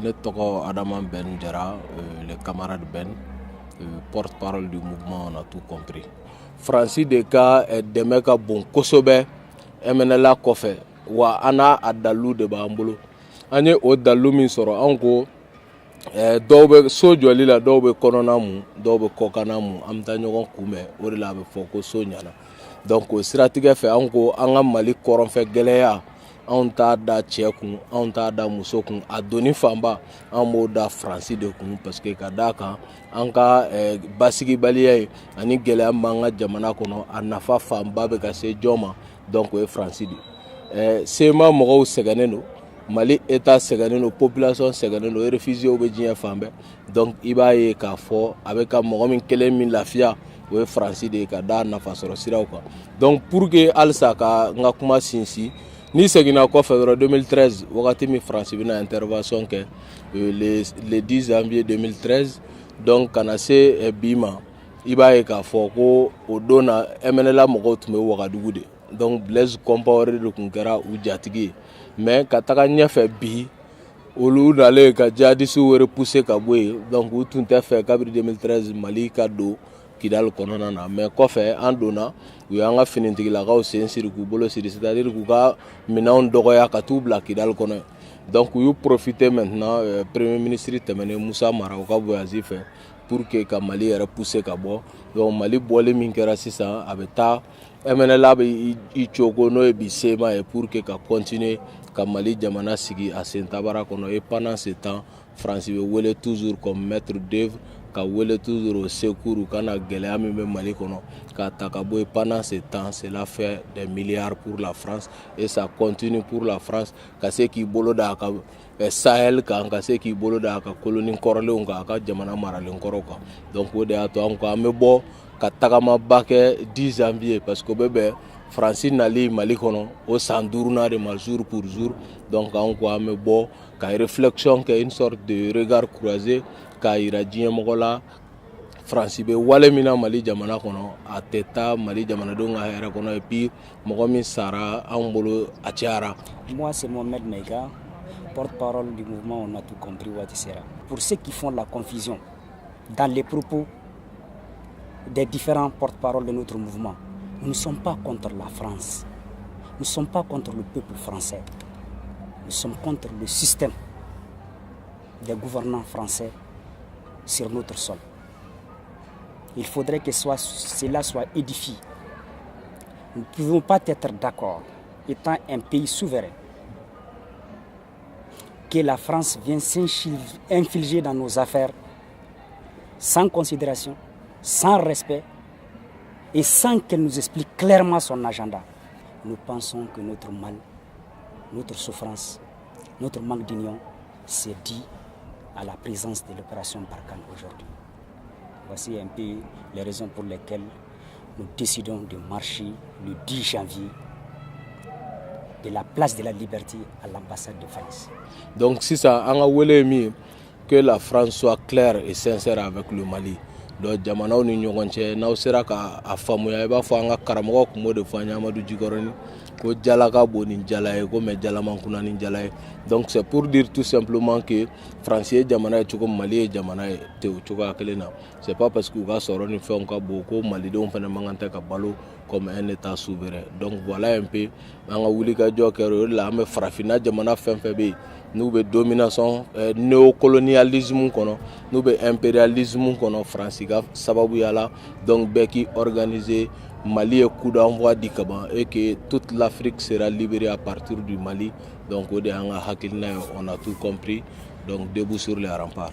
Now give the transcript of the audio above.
Ne tɔgɔ Adama Ben Jara, le camarade Ben, porte-parole du mouvement On a tout compris. Fransi de ka dɛmɛ ka bon kosɛbɛ MNLA kɔfɛ wa an n'a a dalilu de b'an bolo. An ye o dalilu min sɔrɔ an ko dɔw bɛ so jɔli la, dɔw bɛ kɔnɔna mun, dɔw bɛ kɔkanna mun, an bɛ taa ɲɔgɔn kunbɛn, o de la a bɛ fɔ ko so ɲɛna. Donc o siratigɛ fɛ an ko an ka Mali kɔrɔnfɛ gɛlɛya anw t'a da cɛ kun, anw t'a da muso kun, a doni fanba an b'o da Faransi de kun parce que ka d'a kan an ka basigibaliya ye ani gɛlɛya min b'an ka jamana kɔnɔ a nafa fanba bɛ ka se jɔn ma, donc o ye Faransi de. sema mɔgɔw sɛgɛnnen don, Mali État sɛgɛnnen don, population sɛgɛnnen don, réfugiés bɛ diɲɛ fan bɛɛ, donc i b'a ye k'a fɔ a bɛ ka mɔgɔ min kelen min lafiya o ye Faransi de ye ka da nafa sɔrɔ siraw kan. Donc pour que halisa ka n ka kuma sinsin ni seginna kɔfɛ dɔrɔn 2013 wagati min Faransi bɛna intervention kɛ le 10 janvier 2013 donc kana se bi ma i b'a ye k'a fɔ ko o don na MNLA mɔgɔw tun bɛ Wagadugu de, donc Blaise Compaoré de tun kɛra u jatigi ye, mais ka taga ɲɛfɛ bi olu nalen ka jihadistes repousser ka bɔ yen, donc u tun tɛ fɛ kabiri 2013 Mali ka don Kidal kɔnɔna na, mais kɔfɛ an donna u y'an ka finitigilakaw sen siri k'u bolo siri, c'est-à-dire k'u ka minɛnw dɔgɔya ka t'u bila Kidal kɔnɔ. Donc u y'u profiter maintenant premier ministre tɛmɛnen Musa Mara u ka voyage fɛ pour que ka Mali yɛrɛ pousser ka bɔ. Donc Mali bɔli min kɛra sisan a bɛ taa MNLA bɛ i cogo n'o ye bi sema ye pour que ka continuer ka Mali jamana sigi a sen tabara kɔnɔ. Et pendant ce temps Faransi bɛ wele toujours comme maître d'œuvre, ka wele toujours au secours u kana gɛlɛya min bɛ Mali kɔnɔ k'a ta ka bɔ yen. Pendant ce temps cela fait des milliards pour la France et ça continue pour la France ka se k'i bolo da a ka Sahel kan, ka se k'i bolo da a ka colonie kɔrɔlenw kan, a ka jamana maralen kɔrɔ kan. Donc o de y'a to an ko an bɛ bɔ ka tagamaba kɛ 10 janvier parce que o bɛ bɛn Faransi nali Mali kɔnɔ o san 5nan de ma jour pour jour. Donc an ko an bɛ bɔ ka réflexion kɛ, une sorte de regard croisé k'a yira diɲɛ mɔgɔ la Faransi bɛ wale min na Mali jamana kɔnɔ a tɛ taa Mali jamanadenw ka hɛrɛ kɔnɔ, et puis mɔgɔ min sara an bolo a cayara. Moi c'est Mohamed Meiga, porte-parole du mouvement On a tout compris Watisera. Pour ceux qui font la confusion dans les propos des différents porte-paroles de notre mouvement, nous ne sommes pas contre la France, nous ne sommes pas contre le peuple français, nous sommes contre le système des gouvernants français sur notre sol. Il faudrait que cela soit édifié. Nous ne pouvons pas être d'accord, étant un pays souverain, que la France vient s'infliger dans nos affaires sans considération, sans respect et sans qu'elle nous explique clairement son agenda. Nous pensons que notre mal, notre souffrance, notre manque d'union, c'est dû à la présence de l'opération Barkhane aujourd'hui. Voici un peu les raisons pour lesquelles nous décidons de marcher le 10 janvier de la place de la Liberté à l'ambassade de France. Donc si ça a un que la France soit claire et sincère avec le Mali. Donc jamanaw ni ɲɔgɔn cɛ n'aw sera ka a faamuya i b'a fɔ an ka karamɔgɔ tun b'o de fɔ an ye Amadu Jikɔrɔni ko jala ka bon ni jala ye ko mais jala man kunna ni jala ye. Donc c'est pour dire tout simplement que France ye jamana ye cogo Mali ye jamana ye te o cogoya kelen na. C'est pas parce que u ka sɔrɔ ni fɛnw ka bon ko malidenw fana man kan tɛ ka balo comme un état souverain. Donc voilà un peu an ka wulikajɔ kɛra o de la an bɛ farafinna jamana fɛn fɛn bɛ yen n'u bɛ domination néocolonialisme kɔnɔ n'u bɛ impérialisme kɔnɔ Faransi ka sababuya la. Donc bɛɛ k'i organiser, Mali est coup d'envoi di kaban et que toute l'Afrique sera libérée à partir du Mali. Donc o de an ka hakilina ye On a tout compris. Donc debout sur les remparts.